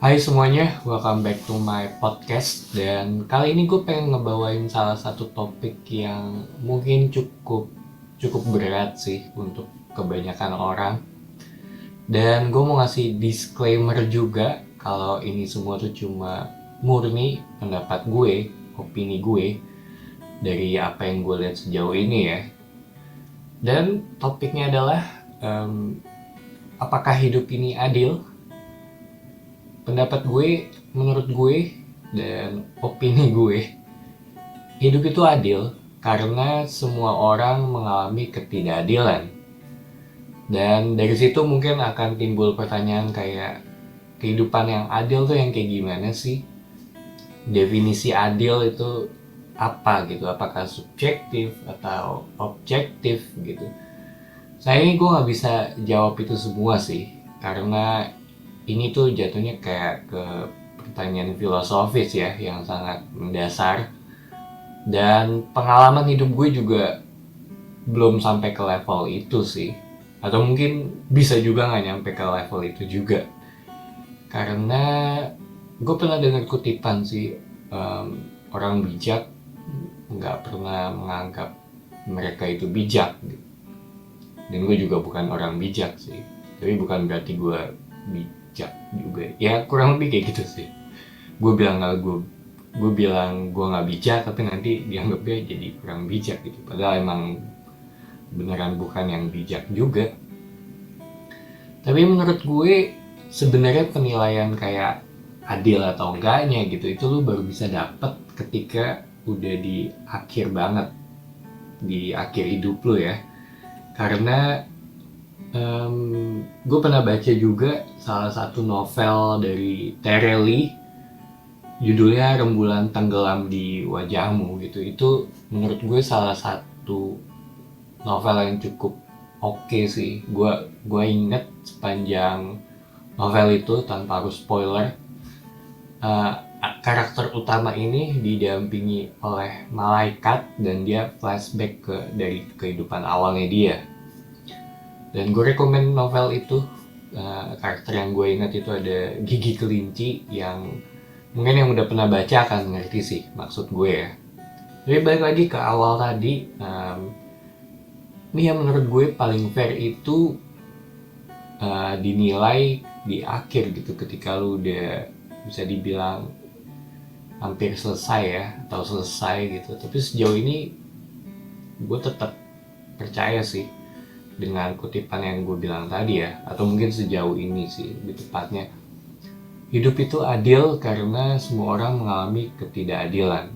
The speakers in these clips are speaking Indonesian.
Hai semuanya, welcome back to my podcast. Dan kali ini gue pengen ngebawain salah satu topik yang mungkin cukup berat sih untuk kebanyakan orang. Dan gue mau ngasih disclaimer juga kalau ini semua tuh cuma murni pendapat gue, opini gue dari apa yang gue lihat sejauh ini ya. Dan topiknya adalah em, apakah hidup ini adil? Pendapat gue, menurut gue, dan opini gue, hidup itu adil karena semua orang mengalami ketidakadilan. Dan dari situ mungkin akan timbul pertanyaan kayak kehidupan yang adil tuh yang kayak gimana sih? Definisi adil itu apa gitu? Apakah subjektif atau objektif gitu? Sayangnya gue nggak bisa jawab itu semua sih, karena ini tuh jatuhnya kayak ke pertanyaan filosofis ya, yang sangat mendasar. Dan pengalaman hidup gue juga belum sampai ke level itu sih. Atau mungkin bisa juga nggak nyampe ke level itu juga. Karena gue pernah dengar kutipan sih, orang bijak nggak pernah menganggap mereka itu bijak. Dan gue juga bukan orang bijak sih. Tapi bukan berarti gue bijak juga. Ya kurang lebih kayak gitu sih. Gue bilang gue nggak bijak, tapi nanti dianggap dia jadi kurang bijak gitu, padahal emang beneran bukan yang bijak juga. Tapi menurut gue sebenarnya penilaian kayak adil atau enggaknya gitu itu lu baru bisa dapet ketika udah di akhir banget, di akhir hidup lu ya. Karena gue pernah baca juga salah satu novel dari Tereli, judulnya Rembulan Tenggelam di Wajahmu gitu. Itu menurut gue salah satu novel yang cukup oke sih. Gue inget sepanjang novel itu tanpa harus spoiler, uh, karakter utama ini didampingi oleh malaikat dan dia flashback dari kehidupan awalnya dia. Dan gue rekomen novel itu. Karakter yang gue ingat itu ada Gigi Kelinci, yang mungkin yang udah pernah baca akan ngerti sih maksud gue ya. Jadi balik lagi ke awal tadi, ini yang menurut gue paling fair itu dinilai di akhir gitu, ketika lu udah bisa dibilang hampir selesai ya, atau selesai gitu. Tapi sejauh ini gue tetap percaya sih dengan kutipan yang gue bilang tadi ya, atau mungkin sejauh ini sih lebih tepatnya, hidup itu adil karena semua orang mengalami ketidakadilan.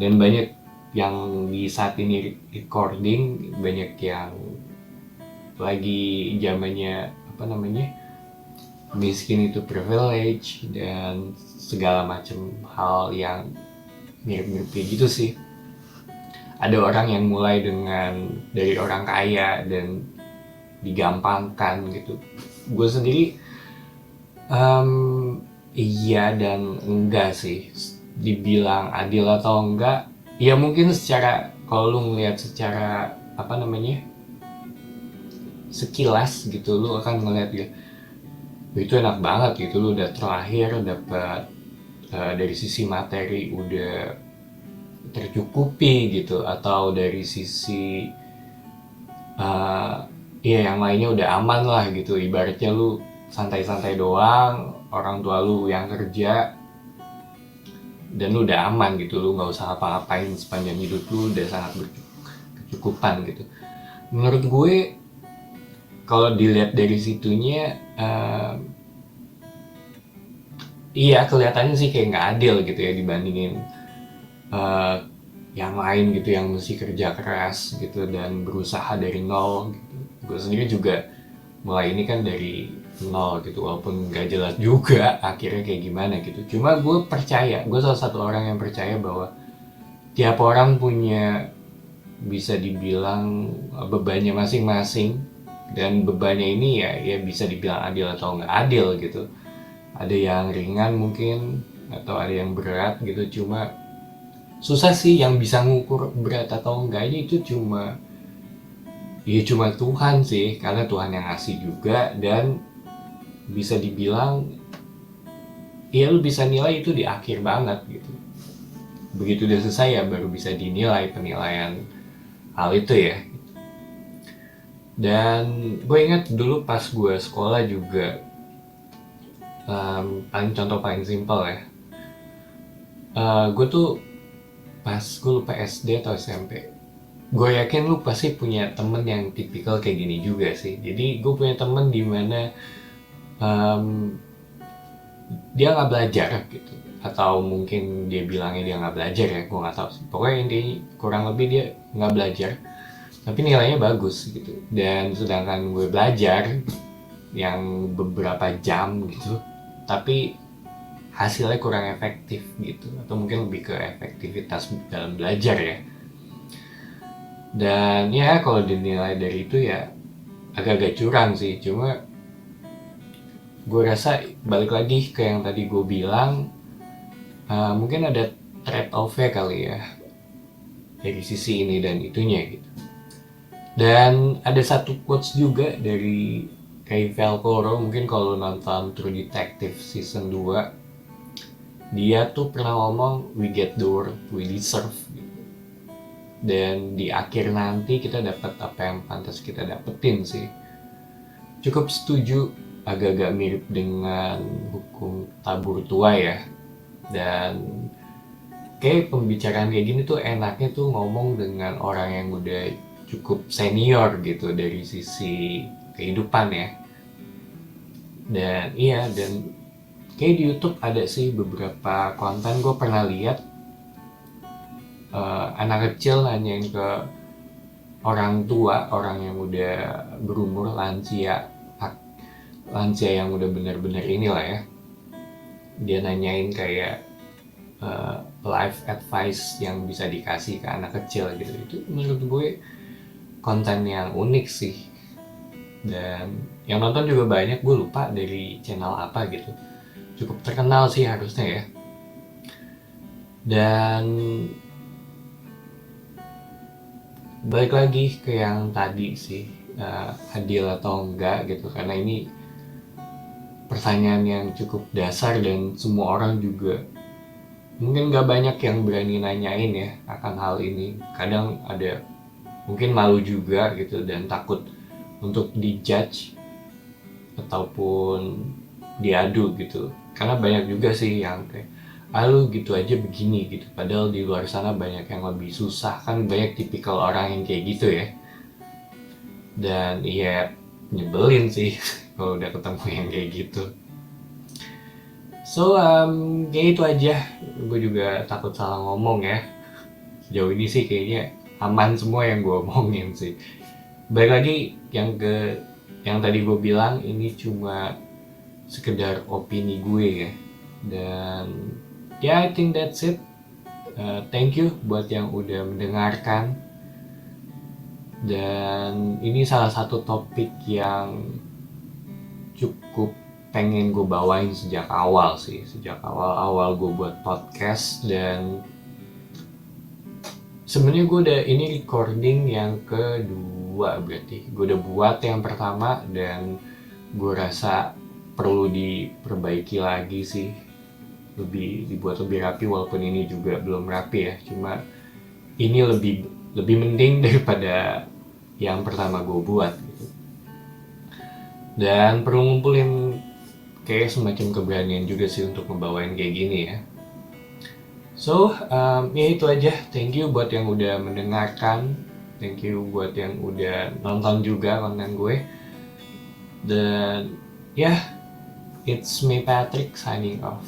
Dan banyak yang di saat ini recording, banyak yang lagi zamannya apa namanya, miskin itu privilege dan segala macam hal yang mirip-mirip kayak gitu sih. Ada orang yang mulai dari orang kaya dan digampangkan gitu. Gue sendiri iya dan enggak sih. Dibilang adil atau enggak, ya mungkin secara, kalau lu ngelihat secara apa namanya, sekilas gitu, lu akan ngelihat ya itu enak banget gitu, lu udah terakhir dapat dari sisi materi udah tercukupi gitu, atau dari sisi ya yang lainnya udah aman lah gitu. Ibaratnya lu santai-santai doang, orang tua lu yang kerja, dan lu udah aman gitu, lu nggak usah apa-apain sepanjang hidup, lu udah sangat berkecukupan gitu. Menurut gue kalau dilihat dari situnya, iya kelihatannya sih kayak nggak adil gitu ya, dibandingin uh, yang lain gitu yang mesti kerja keras gitu dan berusaha dari nol gitu. Gue sendiri juga mulai ini kan dari nol gitu, walaupun nggak jelas juga akhirnya kayak gimana gitu. Cuma gue percaya, gue salah satu orang yang percaya bahwa tiap orang punya, bisa dibilang, bebannya masing-masing. Dan bebannya ini ya bisa dibilang adil atau nggak adil gitu. Ada yang ringan mungkin, atau ada yang berat gitu. Cuma susah sih yang bisa ngukur berat atau enggaknya, itu cuma Tuhan sih, karena Tuhan yang ngasih juga. Dan bisa dibilang ya lu bisa nilai itu di akhir banget gitu. Begitu udah selesai ya baru bisa dinilai penilaian hal itu ya. Dan gue ingat dulu pas gue sekolah juga, contoh paling simpel ya, gue tuh pas gue lupa SD atau SMP, gue yakin lu pasti punya temen yang tipikal kayak gini juga sih. Jadi gue punya temen di mana dia nggak belajar gitu, atau mungkin dia bilangnya dia nggak belajar ya, gue nggak tahu sih. Pokoknya intinya kurang lebih dia nggak belajar, tapi nilainya bagus gitu. Dan sedangkan gue belajar yang beberapa jam gitu, tapi hasilnya kurang efektif gitu, atau mungkin lebih ke efektivitas dalam belajar ya. Dan ya kalau dinilai dari itu ya agak-agak curang sih. Cuma gue rasa balik lagi ke yang tadi gue bilang, mungkin ada trade off-nya kali ya dari sisi ini dan itunya gitu. Dan ada satu quotes juga dari Ray Velcoro, mungkin kalau nonton True Detective season 2, dia tuh pernah ngomong we get the world we deserve gitu. Dan di akhir nanti kita dapat apa yang pantas kita dapetin sih. Cukup setuju, agak-agak mirip dengan hukum tabur tua ya. Dan kayak pembicaraan kayak gini tuh enaknya tuh ngomong dengan orang yang udah cukup senior gitu dari sisi kehidupan ya. Dan iya, dan kayak di YouTube ada sih beberapa konten gue pernah lihat, anak kecil nanyain ke orang tua, orang yang udah berumur, lansia yang udah bener-bener inilah ya. Dia nanyain kayak life advice yang bisa dikasih ke anak kecil gitu. Itu menurut gue konten yang unik sih. Dan yang nonton juga banyak, gue lupa dari channel apa gitu. Cukup terkenal sih harusnya ya. Dan balik lagi ke yang tadi sih, adil atau enggak gitu, karena ini pertanyaan yang cukup dasar dan semua orang juga mungkin gak banyak yang berani nanyain ya akan hal ini. Kadang ada mungkin malu juga gitu dan takut untuk dijudge ataupun diadu gitu, karena banyak juga sih yang kayak lu gitu aja begini gitu, padahal di luar sana banyak yang lebih susah. Kan banyak tipikal orang yang kayak gitu ya. Dan iya nyebelin sih kalau udah ketemu yang kayak gitu. So kayak itu aja. Gue juga takut salah ngomong ya. Sejauh ini sih kayaknya aman semua yang gue omongin sih. Balik lagi yang tadi gue bilang, ini cuma sekedar opini gue ya. Dan ya, I think that's it. Thank you buat yang udah mendengarkan. Dan ini salah satu topik yang cukup pengen gue bawain sejak awal sih. Sejak awal-awal gue buat podcast. Dan sebenarnya gue udah ini recording yang kedua berarti. Gue udah buat yang pertama dan gue rasa perlu diperbaiki lagi sih, dibuat lebih rapi, walaupun ini juga belum rapi ya. Cuma ini lebih mending daripada yang pertama gue buat gitu. Dan perlu ngumpulin kayak semacam keberanian juga sih untuk ngebawain kayak gini ya. So ya itu aja. Thank you buat yang udah mendengarkan. Thank you buat yang udah nonton juga konten gue. Dan ya, it's me Patrick signing off.